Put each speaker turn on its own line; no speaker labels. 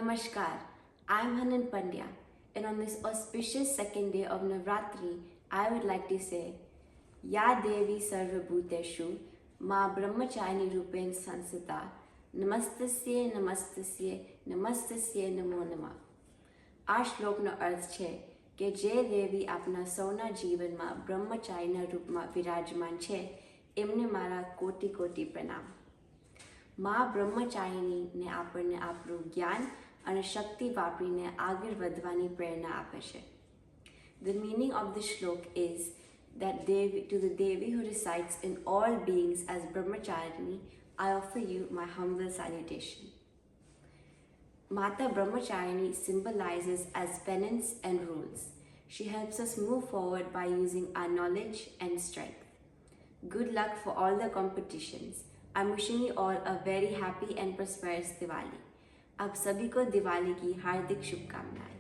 Namaskar, I am Hanan Pandya, and on this auspicious second day of Navratri, I would like to say, Ya Devi Sarvabhuteshu, Ma Brahmachari Rupen Sansita, Namastasye Namastasye Namastasye Namo Namah. આ શ્લોકનો અર્થ છે કે જે દેવી આપના સૌના જીવનમાં બ્રહ્મચારીના રૂપમાં વિરાજમાન છે એમને મારા કોટી કોટી પ્રણામ. મા બ્રહ્મચારીણીને આપણને આપણું જ્ઞાન અને શક્તિ વાપરીને આગળ વધવાની પ્રેરણા આપે છે. The meaning of this shlok is that to the Devi who resides in all beings as Brahmacharini, I offer you my humble salutation. Mata Brahmacharini symbolizes as penance and rules. She helps us move forward by using our knowledge and strength. Good luck for all the competitions. I'm wishing you all a very happy and prosperous Diwali. आप सभी को दिवाली की हार्दिक शुभकामनाएं.